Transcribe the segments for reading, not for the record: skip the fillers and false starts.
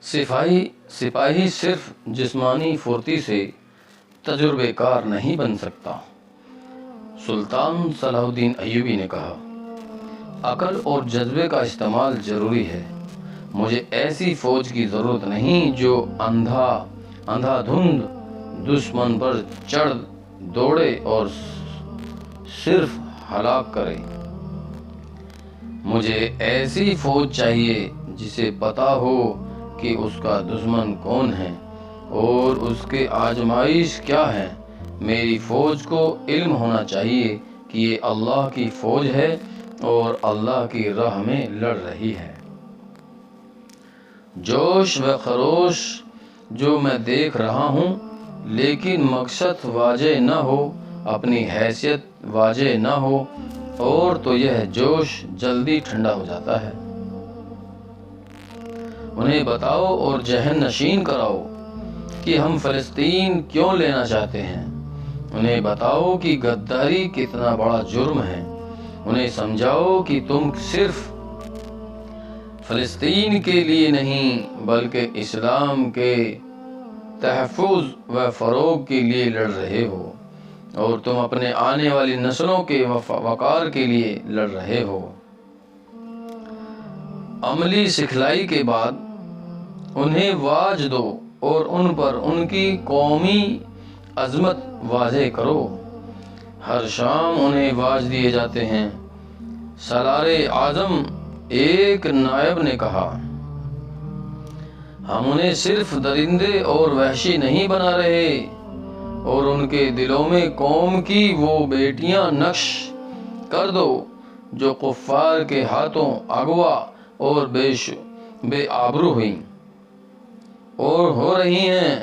سپاہی صرف جسمانی پھرتی سے تجربے کار نہیں بن سکتا۔ سلطان صلاح الدین ایوبی نے کہا، عقل اور جذبے کا استعمال ضروری ہے۔ مجھے ایسی فوج کی ضرورت نہیں جو اندھا دھند دشمن پر چڑھ دوڑے اور صرف ہلاک کرے۔ مجھے ایسی فوج چاہیے جسے پتا ہو کہ اس کا دشمن کون ہے اور اس کے آزمائش کیا ہے۔ میری فوج کو علم ہونا چاہیے کہ یہ اللہ کی فوج ہے اور اللہ کی راہ میں لڑ رہی ہے۔ جوش و خروش جو میں دیکھ رہا ہوں، لیکن مقصد واضح نہ ہو، اپنی حیثیت واضح نہ ہو، اور تو یہ جوش جلدی ٹھنڈا ہو جاتا ہے۔ انہیں بتاؤ اور ذہن نشین کراؤ کہ ہم فلسطین کیوں لینا چاہتے ہیں۔ انہیں بتاؤ کہ غداری کتنا بڑا جرم ہے۔ انہیں سمجھاؤ کہ تم صرف فلسطین کے لیے نہیں بلکہ اسلام کے تحفظ و فروغ کے لیے لڑ رہے ہو، اور تم اپنے آنے والی نسلوں کے وقار کے لیے لڑ رہے ہو۔ عملی سکھلائی کے بعد انہیں واج دو اور ان پر ان کی قومی عظمت واضح کرو۔ ہر شام انہیں واج دیے جاتے ہیں۔ سالار اعظم ایک نائب نے کہا، ہم انہیں صرف درندے اور وحشی نہیں بنا رہے، اور ان کے دلوں میں قوم کی وہ بیٹیاں نقش کر دو جو کفار کے ہاتھوں اغوا اور بے آبرو ہوئیں اور ہو رہی ہیں۔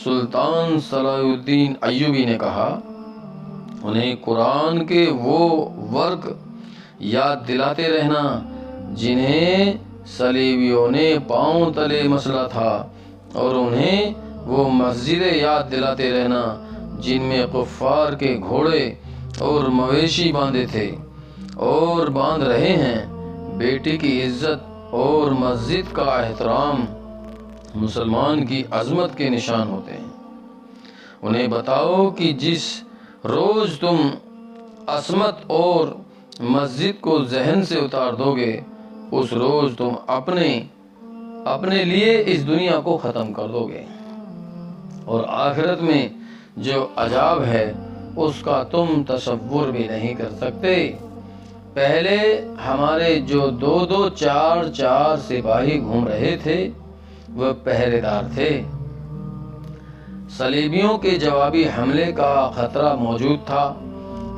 سلطان صلاح الدین ایوبی نے کہا، انہیں قرآن کے وہ ورق یاد دلاتے رہنا جنہیں صلیبیوں نے پاؤں تلے مسلا تھا، اور انہیں وہ مسجدیں یاد دلاتے رہنا جن میں کفار کے گھوڑے اور مویشی باندھے تھے اور باندھ رہے ہیں۔ بیٹی کی عزت اور مسجد کا احترام مسلمان کی عظمت کے نشان ہوتے ہیں۔ انہیں بتاؤ کہ جس روز تم عصمت اور مسجد کو ذہن سے اتار دو گے، اس روز تم اپنے لیے اس دنیا کو ختم کر دو گے، اور آخرت میں جو عذاب ہے اس کا تم تصور بھی نہیں کر سکتے۔ پہلے ہمارے جو 2-2 4-4 سپاہی گھوم رہے تھے وہ پہرے دار تھے۔ صلیبیوں کے جوابی حملے کا خطرہ موجود تھا،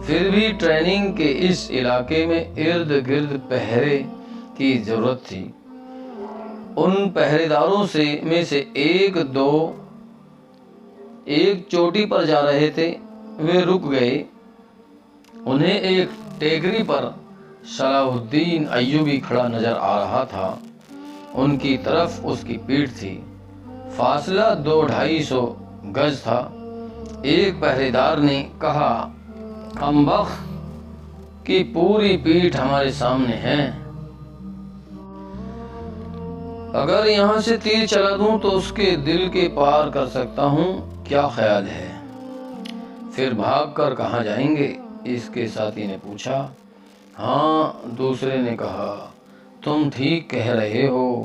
پھر بھی ٹریننگ کے اس علاقے میں ارد گرد پہرے کی ضرورت تھی۔ ان پہرے داروں میں سے ایک چوٹی پر جا رہے تھے، وہ رک گئے۔ انہیں ایک ٹیکری پر صلاح الدین ایوبی کھڑا نظر آ رہا تھا۔ ان کی طرف اس کی پیٹھ تھی، فاصلہ 200-250 گز تھا۔ ایک پہرے دار نے کہا، کمبخت کی پوری پیٹھ ہمارے سامنے ہے، اگر یہاں سے تیر چلا دوں تو اس کے دل کے پار کر سکتا ہوں، کیا خیال ہے؟ پھر بھاگ کر کہاں جائیں گے؟ اس کے ساتھی نے پوچھا۔ ہاں، دوسرے نے کہا، تم ٹھیک کہہ رہے ہو،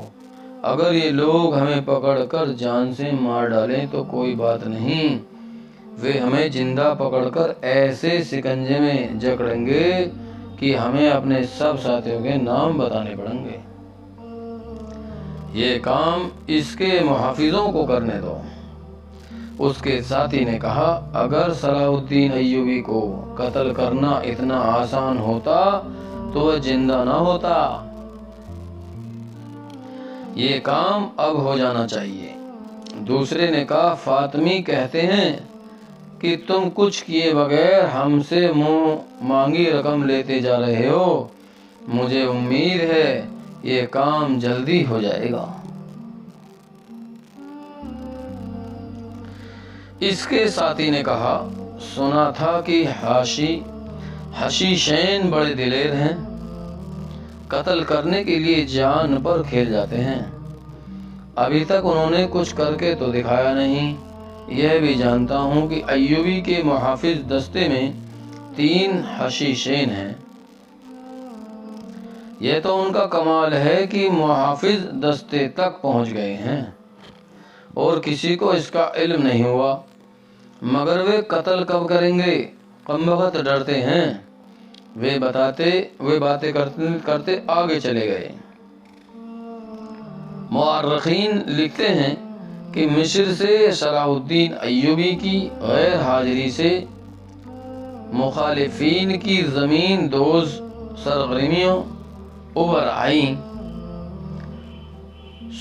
اگر یہ لوگ ہمیں پکڑ کر جان سے مار ڈالیں تو کوئی بات نہیں، وہ ہمیں زندہ پکڑ کر ایسے سکنجے میں جکڑیں گے کہ ہمیں اپنے سب ساتھیوں کے نام بتانے پڑیں گے۔ یہ کام اس کے محافظوں کو کرنے دو۔ اس کے ساتھی نے کہا، اگر صلاح الدین ایوبی کو قتل کرنا اتنا آسان ہوتا تو وہ زندہ نہ ہوتا۔ یہ کام اب ہو جانا چاہیے۔ دوسرے نے کہا، فاطمی کہتے ہیں کہ تم کچھ کیے بغیر ہم سے منہ مانگی رقم لیتے جا رہے ہو۔ مجھے امید ہے یہ کام جلدی ہو جائے گا۔ اس کے ساتھی نے کہا، سنا تھا کہ حشیشین بڑے دلیر ہیں، قتل کرنے کے لیے جان پر کھیل جاتے ہیں۔ ابھی تک انہوں نے کچھ کر کے تو دکھایا نہیں۔ یہ بھی جانتا ہوں کہ ایوبی کے محافظ دستے میں 3 حشیشین ہیں۔ یہ تو ان کا کمال ہے کہ محافظ دستے تک پہنچ گئے ہیں اور کسی کو اس کا علم نہیں ہوا، مگر وہ قتل کب کریں گے؟ کم وقت ڈرتے ہیں۔ وہ باتیں کرتے آگے چلے گئے۔ مورخین لکھتے ہیں کہ مصر سے صلاح الدین ایوبی کی غیر حاضری سے مخالفین کی زمین دوز سرگرمیوں ابھر آئیں۔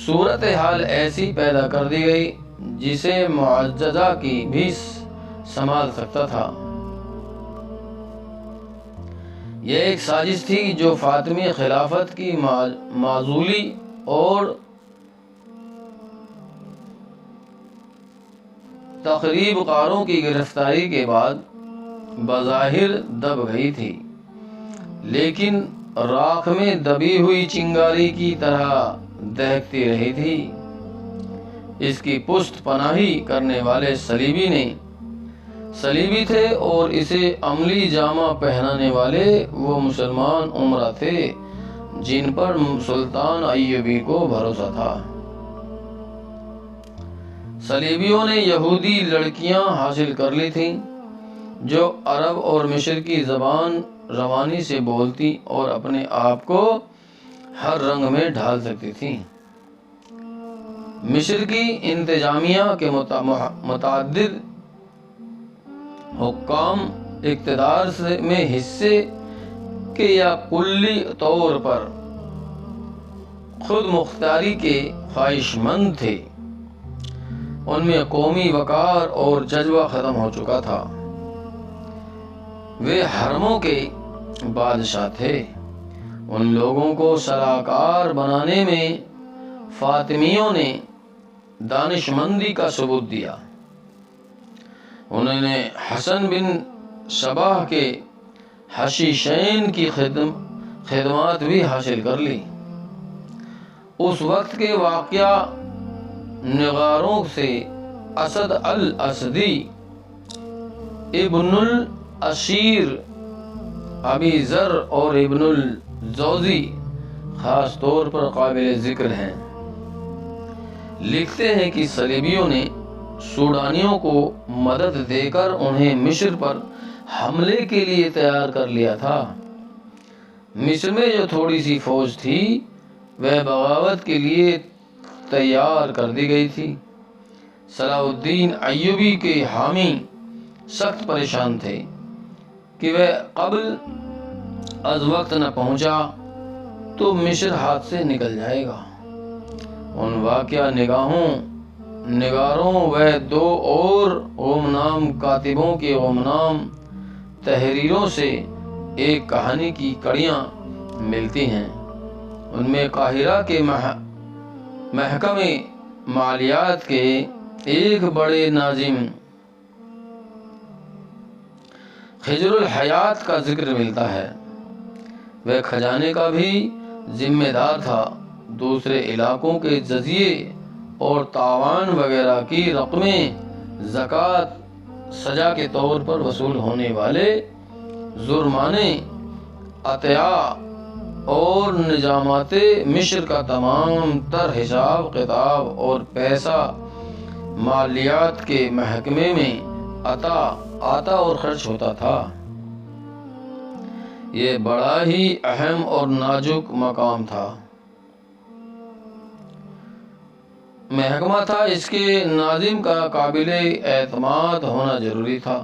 صورتحال ایسی پیدا کر دی گئی جسے معجزہ کی بھی سنبھال سکتا تھا۔ یہ ایک سازش تھی جو فاطمی خلافت کی معزولی اور تخریب کاروں کی گرفتاری کے بعد بظاہر دب گئی تھی، لیکن راکھ میں دبی ہوئی چنگاری کی طرح دہکتی رہی تھی۔ اس کی پشت پناہی کرنے والے صلیبی تھے اور اسے عملی جامہ پہنانے والے وہ مسلمان امراء تھے جن پر سلطان ایوبی کو بھروسہ تھا۔ صلیبیوں نے یہودی لڑکیاں حاصل کر لی تھیں جو عرب اور مصر کی زبان روانی سے بولتی اور اپنے آپ کو ہر رنگ میں ڈھال سکتی تھیں۔ مصر کی انتظامیہ کے متعدد حکام اقتدار میں حصے کے یا کلی طور پر خود مختاری کے خواہش مند تھے۔ ان میں قومی وقار اور جذبہ ختم ہو چکا تھا۔ وہ حرموں کے بادشاہ تھے۔ ان لوگوں کو صلاحکار بنانے میں فاطمیوں نے دانش مندی کا ثبوت دیا۔ انہوں نے حسن بن صباح کے حشیشین کی خدمات بھی حاصل کر لی۔ اس وقت کے واقعہ نگاروں سے اسد الاسدی، ابن الاشیر، ابی ذر اور ابن الجوزی خاص طور پر قابل ذکر ہیں۔ لکھتے ہیں کہ صلیبیوں نے سوڈانیوں کو مدد دے کر انہیں مصر پر حملے کے لیے تیار کر لیا تھا۔ مصر میں جو تھوڑی سی فوج تھی وہ بغاوت کے لیے تیار کر دی گئی تھی۔ صلاح الدین ایوبی کے حامی سخت پریشان تھے کہ وہ قبل از وقت نہ پہنچا تو مصر ہاتھ سے نکل جائے گا۔ ان واقعہ نگاروں و 2 اور غمنام کاتبوں کے غمنام تحریروں سے ایک کہانی کی کڑیاں ملتی ہیں۔ ان میں قاہرہ کے محکمہ مالیات کے ایک بڑے ناظم خضر الحیات کا ذکر ملتا ہے۔ وہ خزانے کا بھی ذمہ دار تھا۔ دوسرے علاقوں کے جزیے اور تاوان وغیرہ کی رقمیں زکوٰۃ، سزا کے طور پر وصول ہونے والے جرمانے، عطیہ اور نظامات مصر کا تمام تر حساب کتاب اور پیسہ مالیات کے محکمے میں آتا اور خرچ ہوتا تھا۔ یہ بڑا ہی اہم اور نازک مقام تھا، محکمہ تھا۔ اس کے ناظم کا قابل اعتماد ہونا ضروری تھا۔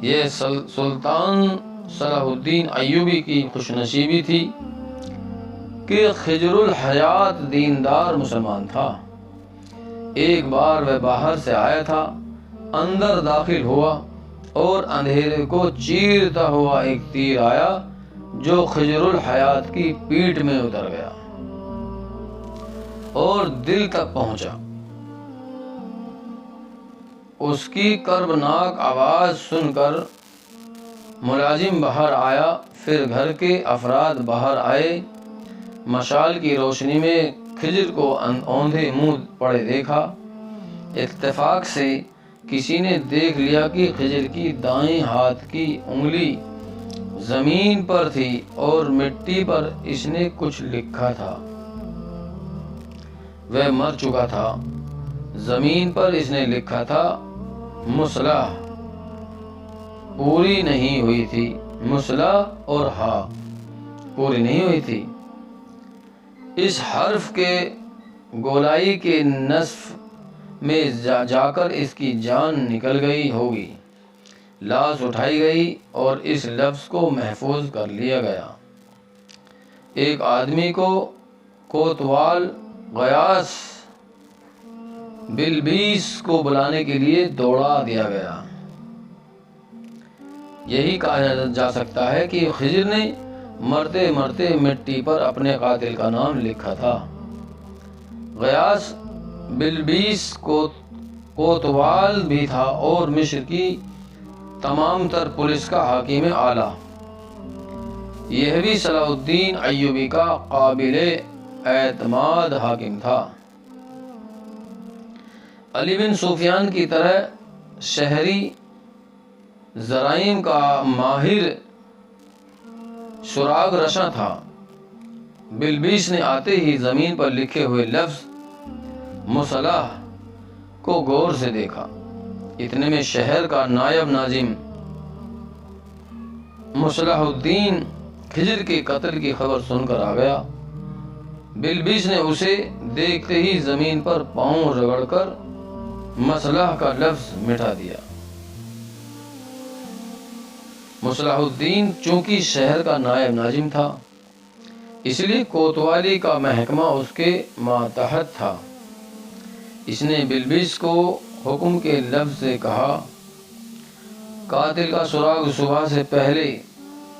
یہ سلطان صلاح الدین ایوبی کی خوش نصیبی تھی کہ خضر الحیات دیندار مسلمان تھا۔ ایک بار وہ باہر سے آیا تھا، اندر داخل ہوا اور اندھیرے کو چیرتا ہوا ایک تیر آیا جو خضر الحیات کی پیٹھ میں اتر گیا اور دل تک پہنچا۔ اس کی کربناک آواز سن کر ملازم باہر آیا، پھر گھر کے افراد باہر آئے۔ مشال کی روشنی میں خضر کو اوندھے منہ پڑے دیکھا۔ اتفاق سے کسی نے دیکھ لیا کہ خضر کی دائیں ہاتھ کی انگلی زمین پر تھی اور مٹی پر اس نے کچھ لکھا تھا۔ وہ مر چکا تھا۔ زمین پر اس نے لکھا تھا مصلح، پوری نہیں ہوئی تھی۔ مصلح اور ہا پوری نہیں ہوئی تھی۔ اس حرف کے گولائی کے نصف میں جا کر اس کی جان نکل گئی ہوگی۔ لاش اٹھائی گئی اور اس لفظ کو محفوظ کر لیا گیا۔ ایک آدمی کو کوتوال غیاث بلبیس کو بلانے کے لیے دوڑا دیا گیا۔ یہی کہا جا سکتا ہے کہ خضر نے مرتے مرتے مٹی پر اپنے قاتل کا نام لکھا تھا۔ غیاث بلبیس کوتوال بھی تھا اور مصر کی تمام تر پولیس کا حاکم اعلیٰ۔ یہ بھی صلاح الدین ایوبی کا قابل اعتماد حاکم تھا۔ علی بن سفیان کی طرح شہری جرائم کا ماہر سراغ رشاں تھا۔ بلبیس نے آتے ہی زمین پر لکھے ہوئے لفظ مصلح کو غور سے دیکھا۔ اتنے میں شہر کا نائب ناظم مصلح الدین خضر کے قتل کی خبر سن کر آ گیا۔ بلبیس نے اسے دیکھتے ہی زمین پر پاؤں رگڑ کر مصلح کا لفظ مٹا دیا۔ مصلح الدین چونکہ شہر کا نائب ناظم تھا، اس لیے کوتوالی کا محکمہ اس کے ماتحت تھا۔ اس نے بلبیس کو حکم کے لفظ سے کہا، قاتل کا سراغ صبح سے پہلے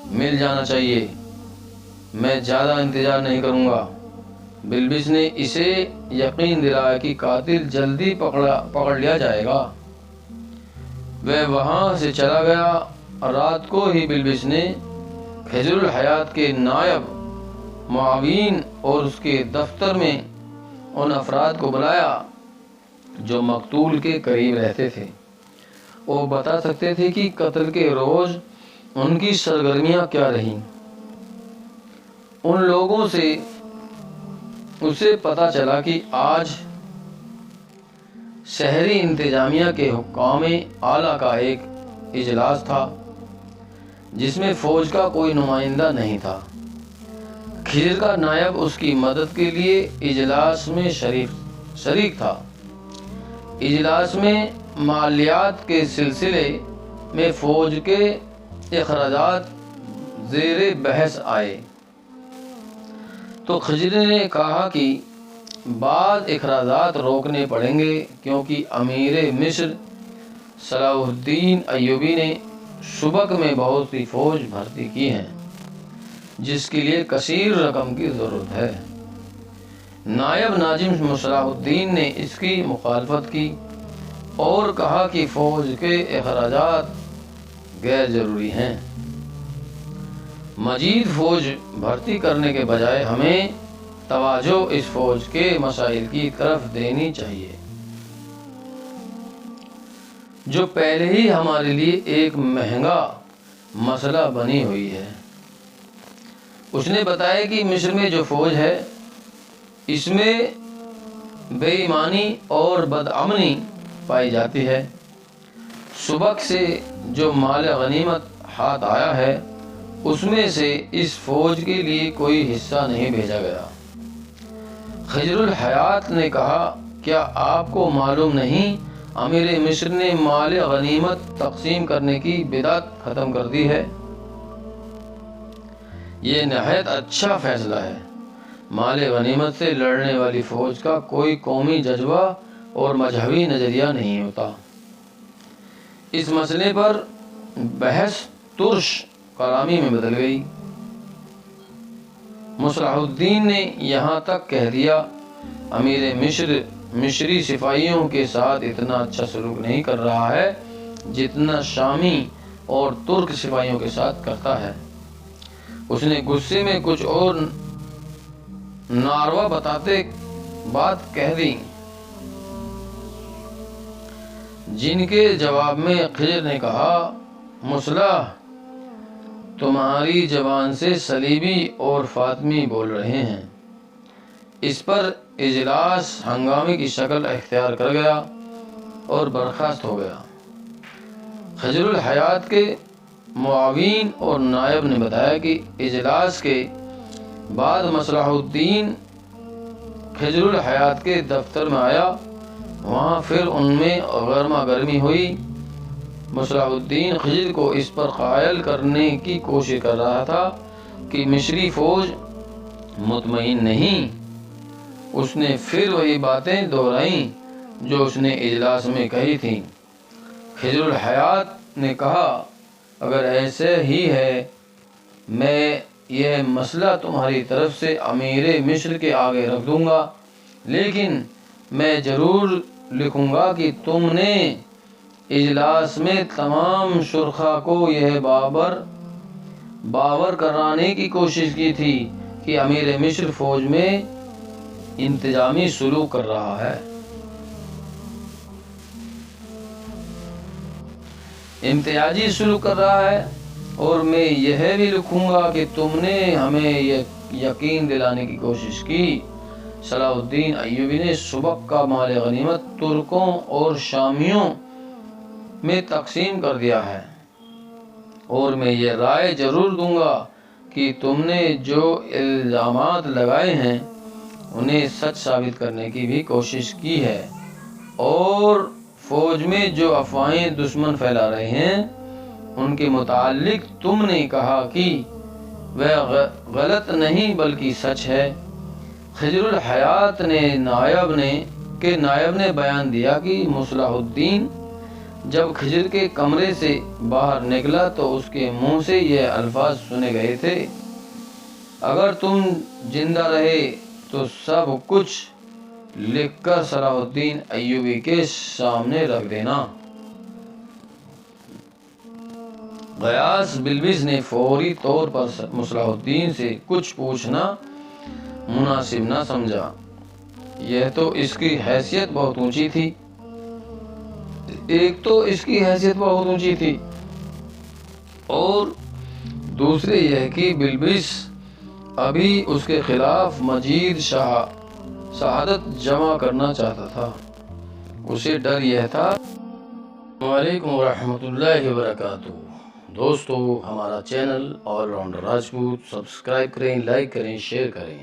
مل جانا چاہیے، میں زیادہ انتظار نہیں کروں گا۔ بلبیس نے اسے یقین دلایا کہ قاتل جلدی پکڑ لیا جائے گا۔ وہ وہاں سے چلا گیا۔ رات کو ہی بلبیس نے خضر الحیات کے نائب معاون اور اس کے دفتر میں ان افراد کو بلایا جو مقتول کے قریب رہتے تھے۔ وہ بتا سکتے تھے کہ قتل کے روز ان کی سرگرمیاں کیا رہیں۔ ان لوگوں سے اسے پتا چلا کہ آج شہری انتظامیہ کے حکام اعلیٰ کا ایک اجلاس تھا جس میں فوج کا کوئی نمائندہ نہیں تھا۔ خضر کا نائب اس کی مدد کے لیے اجلاس میں شریک تھا۔ اجلاس میں مالیات کے سلسلے میں فوج کے اخراجات زیر بحث آئے تو خضر نے کہا کہ بعض اخراجات روکنے پڑیں گے کیونکہ امیر مصر صلاح الدین ایوبی نے سبک میں بہت سی فوج بھرتی کی ہیں جس کے لیے کثیر رقم کی ضرورت ہے۔ نائب ناظم مصلح الدین نے اس کی مخالفت کی اور کہا کہ فوج کے اخراجات غیر ضروری ہیں۔ مزید فوج بھرتی کرنے کے بجائے ہمیں توجہ اس فوج کے مسائل کی طرف دینی چاہیے جو پہلے ہی ہمارے لیے ایک مہنگا مسئلہ بنی ہوئی ہے۔ اس نے بتایا کہ مصر میں جو فوج ہے اس میں بے ایمانی اور بدامنی پائی جاتی ہے۔ سبک سے جو مال غنیمت ہاتھ آیا ہے اس میں سے اس فوج کے لیے کوئی حصہ نہیں بھیجا گیا۔ خضر الحیات نے کہا، کیا آپ کو معلوم نہیں امیر مصر نے مال غنیمت تقسیم کرنے کی بدعت ختم کر دی ہے؟ یہ نہایت اچھا فیصلہ ہے۔ مال غنیمت سے لڑنے والی فوج کا کوئی قومی جذبہ اور مذہبی نظریہ نہیں ہوتا۔ اس مسئلے پر بحث ترش کلامی میں بدل گئی۔ مصلح الدین نے یہاں تک کہہ دیا، امیر مصر مصری سپاہیوں کے ساتھ اتنا اچھا سلوک نہیں کر رہا ہے جتنا شامی اور ترک سپاہیوں کے ساتھ کرتا ہے۔ اس نے غصے میں کچھ اور ناروا باتیں بات کہہ دی، جن کے جواب میں خضر نے کہا مصلح تمہاری زبان سے صلیبی اور فاطمی بول رہے ہیں۔ اس پر اجلاس ہنگامے کی شکل اختیار کر گیا اور برخاست ہو گیا۔ خضر الحیات کے معاون اور نائب نے بتایا کہ اجلاس کے بعد مصلح الدین خضر الحیات کے دفتر میں آیا۔ وہاں پھر ان میں گرما گرمی ہوئی۔ مصلح الدین خضر کو اس پر قائل کرنے کی کوشش کر رہا تھا کہ مصری فوج مطمئن نہیں۔ اس نے پھر وہی باتیں دہرائیں جو اس نے اجلاس میں کہی تھیں۔ خضر الحیات نے کہا اگر ایسے ہی ہے میں یہ مسئلہ تمہاری طرف سے امیر مصر کے آگے رکھ دوں گا، لیکن میں ضرور لکھوں گا کہ تم نے اجلاس میں تمام شرکاء کو یہ باور کرانے کی کوشش کی تھی کہ امیر مصر فوج میں انتظامی سلوک کر رہا ہے، امتیازی سلوک کر رہا ہے، اور میں یہ بھی لکھوں گا کہ تم نے ہمیں یقین دلانے کی کوشش کی صلاح الدین ایوبی نے سبق کا مال غنیمت ترکوں اور شامیوں میں تقسیم کر دیا ہے، اور میں یہ رائے ضرور دوں گا کہ تم نے جو الزامات لگائے ہیں انہیں سچ ثابت کرنے کی بھی کوشش کی ہے، اور فوج میں جو افواہیں دشمن پھیلا رہے ہیں ان کے متعلق تم نے کہا کہ وہ غلط نہیں بلکہ سچ ہے۔ خضر الحیات نے نائب نے بیان دیا کہ مصلح الدین جب خضر کے کمرے سے باہر نکلا تو اس کے منہ سے یہ الفاظ سنے گئے تھے، اگر تم زندہ رہے تو سب کچھ لکھ کر صلاح الدین ایوبی کے سامنے رکھ دینا۔ غیاث بلبس نے فوری طور پر مصلح الدین سے کچھ پوچھنا مناسب نہ سمجھا، یہ تو اس کی حیثیت بہت اونچی تھی، اور دوسرے یہ کہ بلبس ابھی اس کے خلاف مزید شہادت جمع کرنا چاہتا تھا۔ اسے ڈر یہ تھا۔ السلام علیکم ورحمۃ اللہ وبرکاتہ۔ دوستو ہمارا channel all rounder Rajput subscribe کریں، لائک کریں، شیئر کریں۔